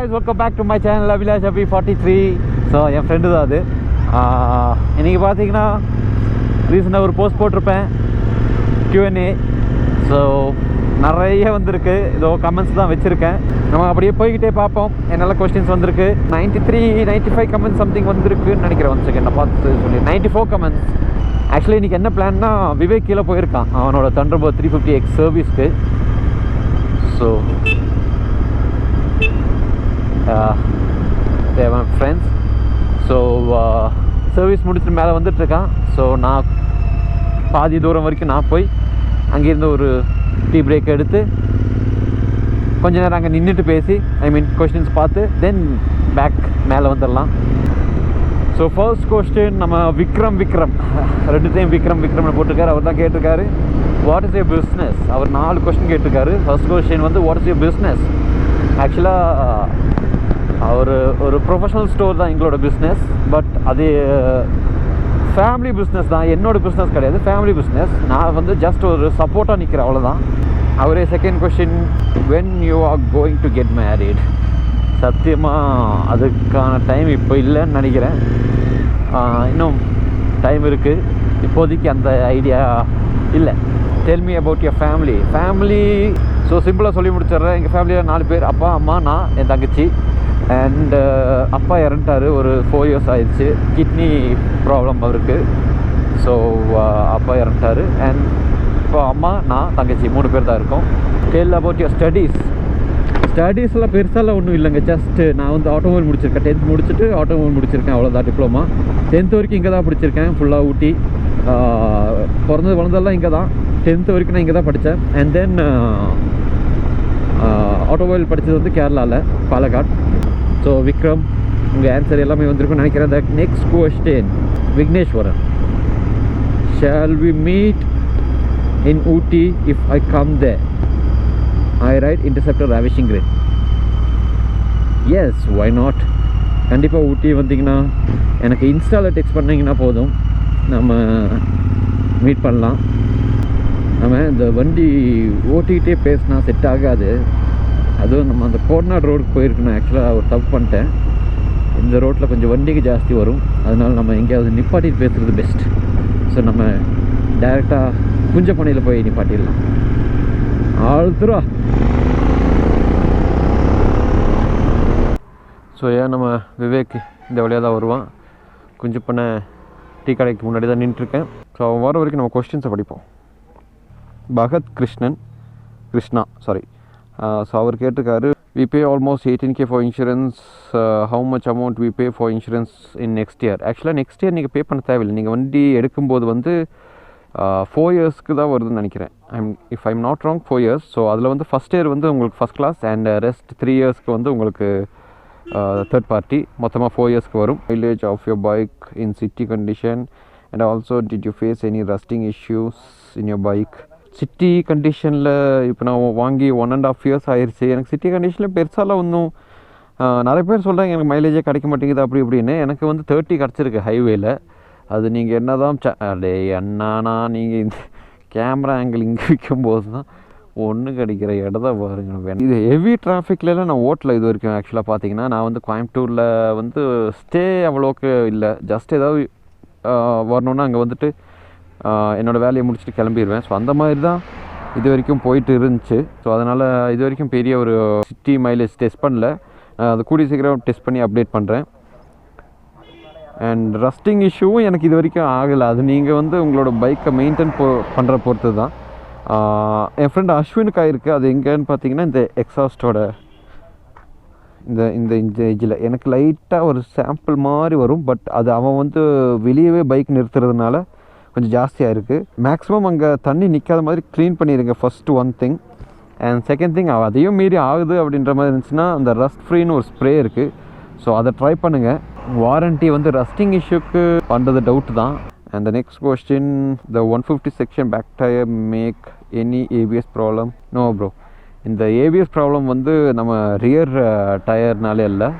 guys, welcome back to my channel Abhilash Abhi 43. So N friend தான் அது. இன்றைக்கி பார்த்தீங்கன்னா ரீசெண்டாக ஒரு போஸ்ட் போட்டிருப்பேன் Q&A. ஸோ நிறைய வந்திருக்கு, இதோ கமெண்ட்ஸ் தான் வச்சுருக்கேன். நம்ம அப்படியே போய்கிட்டே பார்ப்போம். என்னெல்லாம் கொஸ்டின்ஸ் வந்திருக்கு. 93-95 கமெண்ட்ஸ் சம்திங் வந்திருக்குன்னு நினைக்கிறேன். ஒன் செகண்ட் நான் பார்த்து சொல்லி 94 கமெண்ட்ஸ். ஆக்சுவலி இன்றைக்கி என்ன பிளான்னா, விவேக் கீழே போயிருக்கான் அவனோட Thunderbird 350X சர்வீஸ்க்கு. ஸோ தேவன் ஃப்ரெண்ட்ஸ். ஸோ சர்வீஸ் முடிச்சுட்டு மேலே வந்துட்டுருக்கான். ஸோ நான் பாதி தூரம் வரைக்கும் நான் போய் அங்கேருந்து ஒரு டீ பிரேக் எடுத்து கொஞ்ச நேரம் அங்கே நின்றுட்டு பேசி கொஸ்டின்ஸ் பார்த்து தென் பேக் மேலே வந்துடலாம். ஸோ ஃபர்ஸ்ட் கொஸ்டின் நம்ம விக்ரம் 2 டைம் விக்ரம்னு போட்டிருக்காரு. அவர் தான் கேட்டிருக்காரு வாட் இஸ் யுவர் பிஸ்னஸ். அவர் 4 கொஸ்டின் கேட்டிருக்காரு. ஃபர்ஸ்ட் கொஸ்டின் வந்து வாட் இஸ் யுவர் பிஸ்னஸ். ஆக்சுவலாக ஒரு ப்ரொஃபஷனல் ஸ்டோர் தான் எங்களோட பிஸ்னஸ். பட் அது ஃபேமிலி பிஸ்னஸ் தான், என்னோடய பிஸ்னஸ் கிடையாது, ஃபேமிலி பிஸ்னஸ். நான் வந்து ஜஸ்ட் ஒரு சப்போர்ட்டாக நிற்கிறேன், அவ்வளோதான். அவரே second question when you are going to get married. சத்தியமாக அதுக்கான டைம் இப்போ இல்லைன்னு நினைக்கிறேன். இன்னும் டைம் இருக்குது, இப்போதைக்கு அந்த ஐடியா இல்லை. Tell me about your family. So சிம்பிளாக சொல்லி முடிச்சிடுறேன். எங்கள் ஃபேமிலியில் 4 பேர், அப்பா, அம்மா, நான், என் தங்கச்சி. அண்ட் அப்பா இறந்துட்டார், ஒரு 4 years ஆயிடுச்சு. கிட்னி ப்ராப்ளம் அவருக்கு. ஸோ அப்பா இறந்துட்டார். அண்ட் இப்போ அம்மா, நான், தங்கச்சி 3 பேர் தான் இருக்கோம். டெல் அபவுட் யுவர் ஸ்டடீஸ்லாம் பெருசாலாம் ஒன்றும் இல்லைங்க. ஜஸ்ட்டு நான் வந்து ஆட்டோமொபைல் முடிச்சிருக்கேன். 10th முடிச்சுட்டு ஆட்டோமொபைல் முடிச்சிருக்கேன், அவ்வளோதான். டிப்ளமா 10th வரைக்கும் இங்கே தான் படிச்சிருக்கேன், ஃபுல்லாக ஊட்டி. பிறந்தது வளர்ந்ததெல்லாம் இங்கே தான். 10th வரைக்கும் நான் இங்கே தான் படித்தேன். அண்ட் தென் ஆட்டோமொபைல் படித்தது வந்து கேரளாவில், பாலக்காட். ஸோ விக்ரம், உங்கள் ஆன்சர் எல்லாமே வந்திருக்குன்னு நினைக்கிறேன். The next question Vigneshwaran. Shall we meet in Ooty if I come there? I ride Interceptor Ravishing Grey. Yes, why not? கண்டிப்பாக ஊட்டி வந்தீங்கன்னா எனக்கு இன்ஸ்டாவில் டெக்ஸ்ட் பண்ணிங்கன்னா போதும், நம்ம மீட் பண்ணலாம். நம்ம இந்த வண்டி ஓட்டிக்கிட்டே பேசினா செட் ஆகாது. அதுவும் நம்ம அந்த கோர்னாட் ரோடுக்கு போயிருக்கணும். ஆக்சுவலாக ஒரு தப்பு பண்ணிட்டேன். இந்த ரோட்டில் கொஞ்சம் வண்டிக்கு ஜாஸ்தி வரும், அதனால் நம்ம எங்கேயாவது நிப்பாட்டிட்டு பேசுகிறது பெஸ்ட். ஸோ நம்ம டைரெக்டாக புஞ்சப்பனையில் போய் நிப்பாட்டிடலாம். ஆழ்த்துரா. ஸோ ஏன் நம்ம விவேக் இந்த வழியாக தான் வருவான். கொஞ்சம் பண்ண டீ கடைக்கு முன்னாடி தான் நின்றுருக்கேன். ஸோ அவன் வர வரைக்கும் நம்ம கொஸ்டின்ஸை படிப்போம். பகத் கிருஷ்ணா சாரி. ஸோ அவர் கேட்டிருக்காரு, we pay almost 18K for insurance. How much amount we pay for insurance in next year? ஆக்சுவலாக நெக்ஸ்ட் இயர் நீங்கள் பே பண்ண தேவையில்லை. நீங்கள் வண்டி எடுக்கும்போது வந்து 4 yearsக்கு தான் வருதுன்னு நினைக்கிறேன். If I'm not wrong 4 years. So அதில் வந்து ஃபஸ்ட் இயர் வந்து உங்களுக்கு ஃபஸ்ட் கிளாஸ் அண்ட் ரெஸ்ட் 3 yearsக்கு வந்து உங்களுக்கு தேர்ட் பார்ட்டி. மொத்தமாக 4 yearsக்கு வரும். Mileage of your bike in city condition and also did you face any rusting issues in your bike. City கண்டிஷனில் இப்போ நான் வாங்கி 1.5 years ஆயிடுச்சு. எனக்கு சிட்டி கண்டிஷனில் பெருசாலாம் ஒன்றும், நிறைய பேர் சொல்கிறாங்க எனக்கு மைலேஜே கிடைக்க மாட்டேங்குது அப்படி இப்படின்னு. எனக்கு வந்து 30 கிடச்சிருக்கு ஹைவேல. அது நீங்கள் என்ன தான் அடே அண்ணாண்ணா, நீங்கள் இந்த கேமரா ஆங்கிள் இங்கே விற்கும்போது தான் ஒன்று கிடைக்கிற இடத்த பாருங்க. இது ஹெவி டிராஃபிக்லாம் நான் ஓட்டல இது வரைக்கும். ஆக்சுவலாக பார்த்தீங்கன்னா நான் வந்து கோயம்புத்தூரில் வந்து ஸ்டே அவ்வளோக்கு இல்லை. ஜஸ்ட் ஏதாவது வரணுன்னா அங்கே வந்துட்டு என்னோடய வேலையை முடிச்சுட்டு கிளம்பிடுவேன். ஸோ அந்த மாதிரி தான் இது வரைக்கும் போயிட்டு இருந்துச்சு. ஸோ அதனால் இது வரைக்கும் பெரிய ஒரு சிட்டி மைலேஜ் டெஸ்ட் பண்ணல. அது கூடிய சீக்கிரம் டெஸ்ட் பண்ணி அப்டேட் பண்ணுறேன். அண்ட் ரஸ்டிங் இஷ்யூவும் எனக்கு இது வரைக்கும் ஆகலை. அது நீங்கள் வந்து உங்களோட பைக்கை மெயின்டைன் பண்ணுற பொறுத்து தான். என் ஃப்ரெண்ட் அஸ்வினுக்கு ஆகிருக்கு. அது எங்கேன்னு பார்த்தீங்கன்னா இந்த எக்ஸாஸ்டோட இந்த இந்த இந்த எஜ்ஜில் எனக்கு லைட்டாக ஒரு சாம்பிள் மாதிரி வரும். பட் அது அவன் வந்து வெளியவே பைக் நிறுத்துறதுனால கொஞ்சம் ஜாஸ்தியாக இருக்குது. மேக்ஸிமம் அங்கே தண்ணி நிற்காத மாதிரி க்ளீன் பண்ணிடுங்க first one thing. And second thing, அதையும் மீறி ஆகுது அப்படின்ற மாதிரி இருந்துச்சுன்னா அந்த ரஸ்ட் ஃப்ரீன்னு ஒரு ஸ்ப்ரே இருக்குது. ஸோ அதை ட்ரை பண்ணுங்கள். வாரண்ட்டி வந்து ரஸ்டிங் இஷ்யூக்கு பண்ணுறது டவுட் தான். And the next question, the 150 section back tyre make any ABS problem? No bro, இந்த ஏபிஎஸ் ப்ராப்ளம் வந்து நம்ம ரியர் டயர்னாலே இல்லை.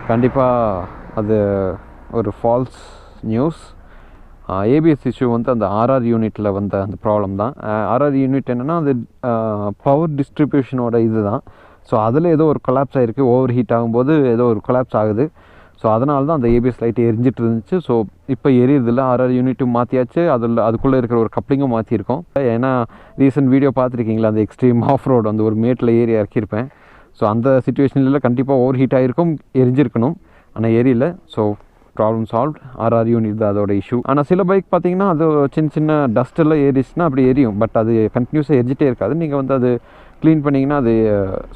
கண்டிப்பாக அது ஒரு ஃபால்ஸ் நியூஸ். ஏபிஎஸ் இஷ்யூ வந்து அந்த ஆர்ஆர் யூனிட்டில் வந்த அந்த ப்ராப்ளம் தான். ஆர்ஆர் யூனிட் என்னென்னா அது பவர் டிஸ்ட்ரிபியூஷனோட இது தான். ஸோ அதில் ஏதோ ஒரு கொலாப்ஸ் ஆகிருக்கு, ஓவர் ஹீட் ஆகும்போது ஏதோ ஒரு கொலாப்ஸ் ஆகுது. ஸோ அதனால தான் அந்த ஏபிஎஸ் லைட்டு எரிஞ்சிட்டு இருந்துச்சு. ஸோ இப்போ எரியுதில்ல, 6 யூனிட்டும் மாற்றியாச்சு, அதுக்குள்ளே இருக்கிற ஒரு கப்ளிங்கும் மாற்றிருக்கோம். ஏன்னா ரீசெண்ட் வீடியோ பார்த்துருக்கீங்களா, அந்த எக்ஸ்ட்ரீம் ஆஃப் ரோடு அந்த ஒரு மேட்டில் ஏறி இறக்கியிருப்பேன். ஸோ அந்த சுச்சுவேஷனில் கண்டிப்பாக ஓவர் ஹீட் ஆகிருக்கும், எரிஞ்சிருக்கணும், ஆனால் எரியல. So problem solve. 6 யூனிட் தான் அதோட இஷ்யூ. ஆனால் சில பைக் பார்த்தீங்கன்னா அது சின்ன சின்ன டஸ்ட்டெல்லாம் ஏறிச்சுன்னா அப்படி எரியும், பட் அது கண்டினியூஸாக எரிஞ்சிட்டே இருக்காது. நீங்கள் வந்து அது க்ளீன் பண்ணிங்கன்னா அது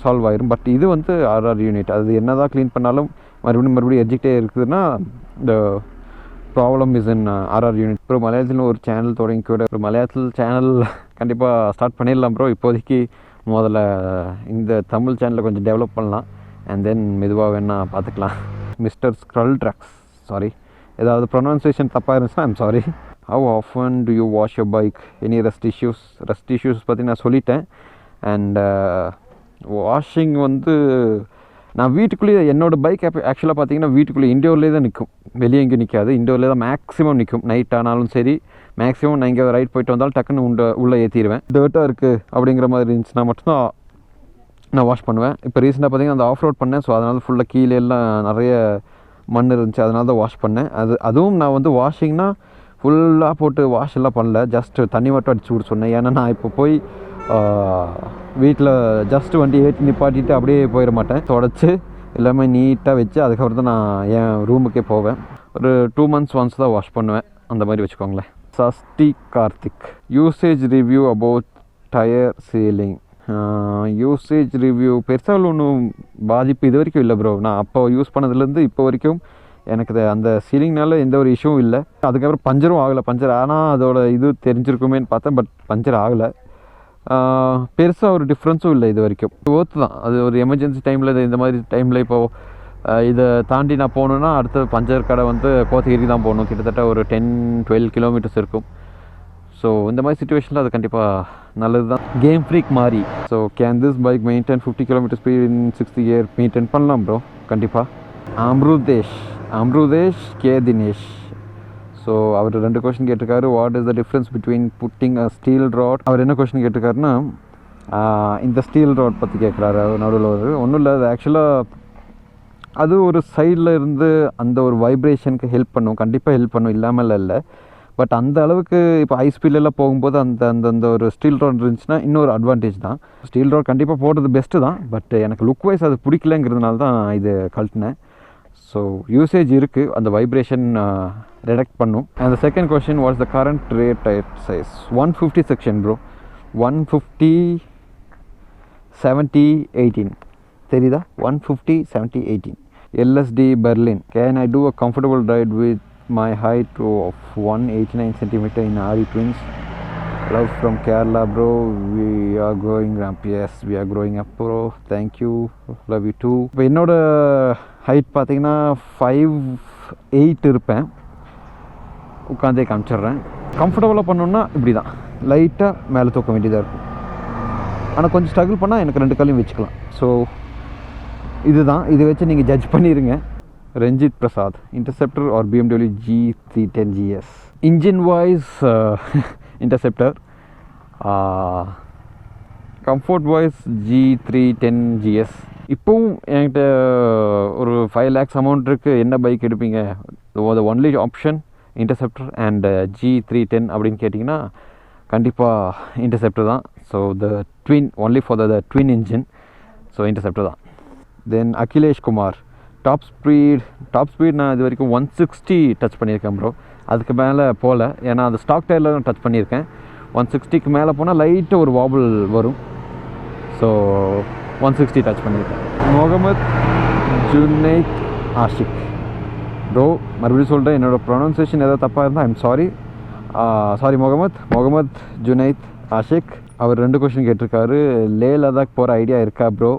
சால்வ் ஆயிரும். பட் இது வந்து 6 யூனிட், அது என்ன தான் க்ளீன் பண்ணாலும் மறுபடியும் எரிஞ்சிட்டே இருக்குதுன்னா இந்த ப்ராப்ளம் இஸ் இன் 6 யூனிட். அப்புறம் மலையாளத்தில் ஒரு சேனல் தொடங்கி கூட, ஒரு மலையாளத்தில் சேனல் கண்டிப்பாக ஸ்டார்ட் பண்ணிடலாம் ப்ரோ. இப்போதைக்கு முதல்ல இந்த தமிழ் சேனலை கொஞ்சம் டெவலப் பண்ணலாம், அண்ட் தென் மெதுவாக வேணால் பார்த்துக்கலாம். மிஸ்டர் ஸ்க்ரல் ட்ரக்ஸ், சாரி ஏதாவது ப்ரொனவுன்சியேஷன் தப்பாக இருந்துச்சுன்னா I'm sorry. How often do you wash your bike, any rest issues பற்றி நான் சொல்லிட்டேன். அண்ட் வாஷிங் வந்து நான் வீட்டுக்குள்ளேயே என்னோடய பைக் ஆக்சுவலாக பார்த்தீங்கன்னா வீட்டுக்குள்ளே இன்டோர்லேயே தான் நிற்கும், வெளியே எங்கேயும் நிற்காது. இன்டோர்லேயே தான் மேக்ஸிமம் நிற்கும். நைட் ஆனாலும் சரி, மேக்ஸிமம் நான் இங்கே ரைட் போயிட்டு வந்தாலும் டக்குன்னு உள்ளே ஏற்றிடுவேன். டர்ட்டாக இருக்குது அப்படிங்கிற மாதிரி இருந்துச்சுன்னா மட்டும்தான் நான் வாஷ் பண்ணுவேன். இப்போ ரீசெண்டாக பார்த்தீங்கன்னா அந்த ஆஃப் ரோட் பண்ணேன். ஸோ அதனால் ஃபுல்லாக கீழே எல்லாம் நிறைய மண் இருந்துச்சு, அதனால தான் வாஷ் பண்ணேன். அதுவும் நான் வந்து வாஷிங்னா ஃபுல்லாக போட்டு வாஷ் எல்லாம் பண்ணல, ஜஸ்ட் தண்ணி மட்டும் அடிச்சு விட சொன்னேன். ஏன்னா நான் இப்போ போய் வீட்டில் ஜஸ்ட் வண்டி ஏற்றி நிப்பாட்டிட்டு அப்படியே போயிட மாட்டேன். தொடச்சி எல்லாமே நீட்டாக வச்சு அதுக்கப்புறம் தான் நான் என் ரூமுக்கே போவேன். ஒரு 2 months ஒன்ஸ் தான் வாஷ் பண்ணுவேன், அந்த மாதிரி வச்சுக்கோங்களேன். Sashti Karthik, usage review about tyre sealing. Usage review பெருசாக ஒன்றும் பாதிப்பு இது வரைக்கும் இல்லை ப்ரோ. நான் அப்போ யூஸ் பண்ணதுலேருந்து இப்போ வரைக்கும் எனக்கு அந்த சீலிங்னால எந்த ஒரு இஷ்யூவும் இல்லை. அதுக்கப்புறம் பஞ்சரும் ஆகலை. பஞ்சர் ஆனால் அதோட இது தெரிஞ்சிருக்குமேன்னு பார்த்தேன், பட் பஞ்சர் ஆகலை. பெருசாக ஒரு டிஃப்ரென்ஸும் இல்லை இது வரைக்கும். ஓர்த்து தான், அது ஒரு எமர்ஜென்சி டைமில் இந்த மாதிரி டைமில் இப்போது இதை தாண்டி நான் போகணுன்னா அடுத்த பஞ்சர் கடை வந்து கோத்தகிரி தான் போகணும். கிட்டத்தட்ட ஒரு 10-12 கிலோமீட்டர்ஸ் இருக்கும். ஸோ இந்த மாதிரி சுச்சுவேஷனில் அது கண்டிப்பாக நல்லது தான். கேம் ஃப்ரீக் மாதிரி. So can this bike maintain 50 km speed in 60 gear? Maintain பண்ணலாம் ப்ரோ, கண்டிப்பாக. அம்ருதேஷ் கே தினேஷ். ஸோ அவர் 2 கொஸ்டின் கேட்டிருக்காரு. What is the difference between putting a steel rod? அவர் என்ன கொஸ்டின் கேட்டிருக்காருன்னா இந்த ஸ்டீல் ராட் பற்றி கேட்குறாரு. நடுவில் ஒன்றும் இல்லை, அது ஆக்சுவலாக அது ஒரு சைடில் இருந்து அந்த ஒரு வைப்ரேஷனுக்கு ஹெல்ப் பண்ணும், கண்டிப்பாக ஹெல்ப் பண்ணும், இல்லாமல் இல்லை. பட் அந்த அளவுக்கு இப்போ ஹை ஸ்பீட்லலாம் போகும்போது அந்த ஒரு ஸ்டீல் ராட் இருந்துச்சுன்னா இன்னொரு அட்வான்டேஜ் தான். ஸ்டீல் ராட் கண்டிப்பாக போடுறது பெஸ்ட்டு தான், பட் எனக்கு லுக் வைஸ் அது பிடிக்கலங்கிறதுனால தான் இது கழட்டினேன். ஸோ யூசேஜ் இருக்குது, அந்த வைப்ரேஷன் ரிடக்ட் பண்ணும். அந்த second question, what's the current rate tyre size? 150 section bro. 150 70 18 தெரியுதா? 150 70 18 LSD Berlin. Can I do a comfortable ride with my height of 189 cm in RE twins? Love from Kerala bro. We are growing up. Yes, we are growing up bro. Thank you. Love you too. இப்போ என்னோட height பார்த்தீங்கன்னா 5'8" இருப்பேன். உட்காந்தே காமிச்சிட்றேன். கம்ஃபர்டபுளாக பண்ணணுன்னா இப்படி தான் லைட்டாக மேலே தூக்க வேண்டியதாக இருக்கும். ஆனால் கொஞ்சம் ஸ்ட்ரகிள் பண்ணால் எனக்கு 2 காலையும் வச்சுக்கலாம். ஸோ இதுதான், இதை வச்சு நீங்கள் ஜட்ஜ் பண்ணிடுங்க. Ranjith Prasad, Interceptor or BMW G310 GS? Engine wise Interceptor, comfort wise G310 GS. இப்போவும் என்கிட்ட ஒரு 5 lakhs அமௌண்ட் இருக்குது, என்ன பைக் எடுப்பீங்க? The only option interceptor and G310 அப்படின்னு கேட்டிங்கன்னா கண்டிப்பாக இன்டர்செப்டர் தான். So the twin, only for the twin engine. So interceptor தான். தென் அகிலேஷ் குமார், டாப் ஸ்பீட் நான் இது வரைக்கும் 160 டச் பண்ணியிருக்கேன் ப்ரோ. அதுக்கு மேலே போகல, ஏன்னா அது ஸ்டாக் டயரில் தான் டச் பண்ணியிருக்கேன். 160க்கு மேலே போனால் லைட்டாக ஒரு வாபிள் வரும். ஸோ 160 டச் பண்ணியிருக்கேன். முகமது ஜுனைத் ஆஷிக் ப்ரோ, மறுபடியும் சொல்கிறேன், என்னோடய ப்ரொனவுன்சியேஷன் ஏதாவது தப்பாக இருந்தால் ஐம் சாரி முகமது ஜுனைத் ஆஷிக். அவர் 2 கொஸ்டின் கேட்டிருக்காரு. லே லடாக் போகிற ஐடியா இருக்கா bro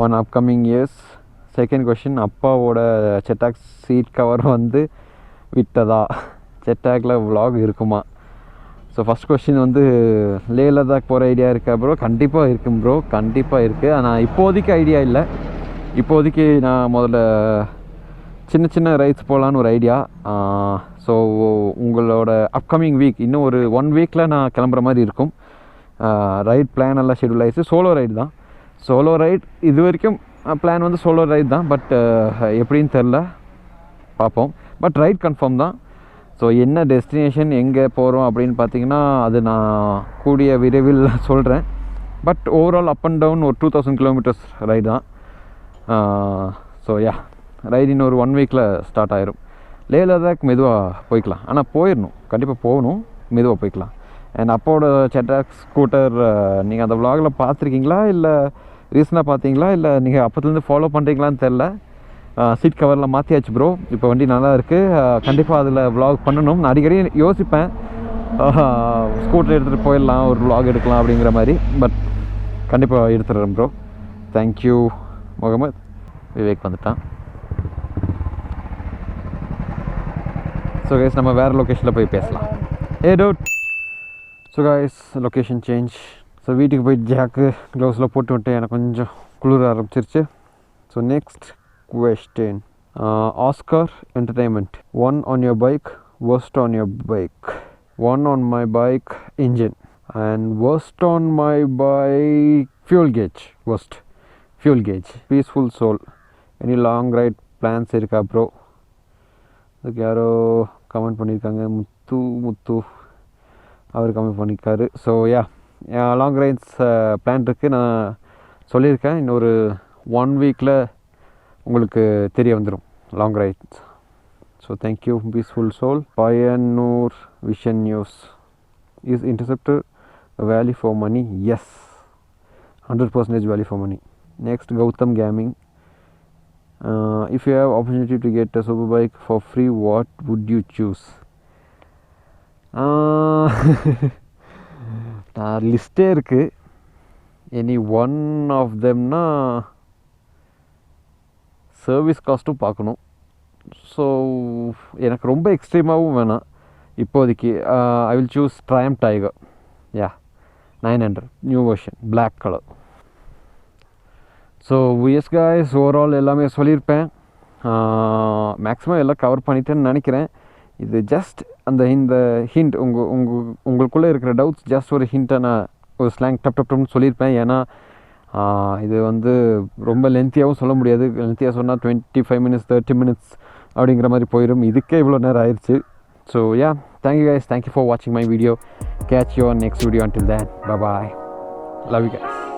on upcoming years? Second question, அப்பாவோட செட்டாக் சீட் கவர் வந்து விட்டதா? செட்டாக்கில் vlog இருக்குமா? ஸோ ஃபஸ்ட் கொஸ்டின் வந்து லே லடாக் போகிற ஐடியா இருக்கா ப்ரோ? கண்டிப்பாக இருக்கும் ப்ரோ, கண்டிப்பாக இருக்குது. ஆனால் இப்போதைக்கு ஐடியா இல்லை. இப்போதைக்கு நான் முதல்ல சின்ன ரைட்ஸ் போகலான்னு ஒரு ஐடியா. ஸோ உங்களோட அப்கமிங் வீக், இன்னும் ஒரு 1 weekல நான் கிளம்புற மாதிரி இருக்கும். ரைட் பிளான் எல்லாம் ஷெடியூல் ஆகிடுச்சு. சோலோ ரைடு தான். சோலோ ரைட் இது வரைக்கும் பிளான் வந்து சோலோ ரைட் தான். பட் எப்படின்னு தெரில, பார்ப்போம். பட் ரைட் கன்ஃபார்ம் தான். ஸோ என்ன டெஸ்டினேஷன் எங்கே போகிறோம் அப்படின்னு பார்த்தீங்கன்னா அது நான் கூடிய விரைவில் சொல்கிறேன். But overall up and down ஒரு 2000 கிலோமீட்டர்ஸ் ரைடு தான். ஸோ ரைடு இன்னும் ஒரு 1 வீக்கில் ஸ்டார்ட் ஆயிரும். லே லடாக் மெதுவாக போய்க்கலாம், ஆனால் போயிடணும், கண்டிப்பாக போகணும், மெதுவாக போய்க்கலாம். அண்ட் அப்போட செட்டாக் ஸ்கூட்டர் நீங்கள் அந்த விலாகில் பார்த்துருக்கீங்களா, இல்லை ரீசனாக பார்த்தீங்களா, இல்லை நீங்கள் அப்போத்துலேருந்து ஃபாலோ பண்ணுறீங்களான்னு தெரில. சீட் கவரில் மாற்றியாச்சு ப்ரோ. இப்போ வண்டி நல்லா இருக்குது. கண்டிப்பாக அதில் விலாக் பண்ணணும். நான் அடிக்கடி யோசிப்பேன், ஸ்கூட்டர் எடுத்துகிட்டு போயிடலாம், ஒரு விலாக் எடுக்கலாம் அப்படிங்கிற மாதிரி. பட் கண்டிப்பாக எடுத்துடுறேன் ப்ரோ. தேங்க்யூ முகமது. விவேக் வந்துட்டான். ஸோ கைஸ் நம்ம வேறு லொக்கேஷனில் போய் பேசலாம். Doubt. So guys location change. So வீட்டுக்கு போய் ஜாக்கு க்ளவுஸில் போட்டு விட்டு எனக்கு கொஞ்சம் குளிர ஆரம்பிச்சிருச்சு. So next question. Oscar Entertainment. 1 on your bike, worst on your bike. 1 on my bike, engine. And worst on my bike, fuel gauge. Worst, fuel gauge. Peaceful soul. Any long ride plans இருக்கா bro? அதுக்கு யாரோ comment பண்ணியிருக்காங்க, முத்து அவர் comment பண்ணியிருக்காரு. So long rides plan இருக்குது. நான் சொல்லியிருக்கேன், இன்னொரு 1 வீக்கில் உங்களுக்கு தெரிய வந்துடும் long rides. So thank you peaceful soul. Payyanur vision news. Is interceptor value for money? Yes, 100% value for money. Next Gautham gaming. If you have opportunity to get a super bike for free, what would you choose? லிஸ்ட்டே இருக்குது. Any one of தெம்னா service காஸ்ட்டும் பார்க்கணும். So எனக்கு ரொம்ப எக்ஸ்ட்ரீமாகவும் வேணாம் இப்போதைக்கு. I will choose Triumph Tiger. 900 new version, black colour. So yes guys, overall எல்லாமே சொல்லியிருப்பேன். மேக்ஸிமம் எல்லாம் கவர் பண்ணிட்டேன்னு நினைக்கிறேன். இது ஜஸ்ட் இந்த ஹிண்ட், உங்களுக்குள்ளே இருக்கிற டவுட்ஸ் ஜஸ்ட் ஒரு ஹிண்ட்டை நான் ஒரு ஸ்லாங் டப்னு சொல்லியிருப்பேன். ஏன்னா இது வந்து ரொம்ப லென்த்தியாகவும் சொல்ல முடியாது. லென்த்தியாக சொன்னால் 25 minutes 30 minutes அப்படிங்கிற மாதிரி போயிடும். இதுக்கே இவ்வளோ நேரம் ஆயிடுச்சு. So thank you guys, thank you for watching my video. Catch you on next video. Until then, bye bye, love you guys.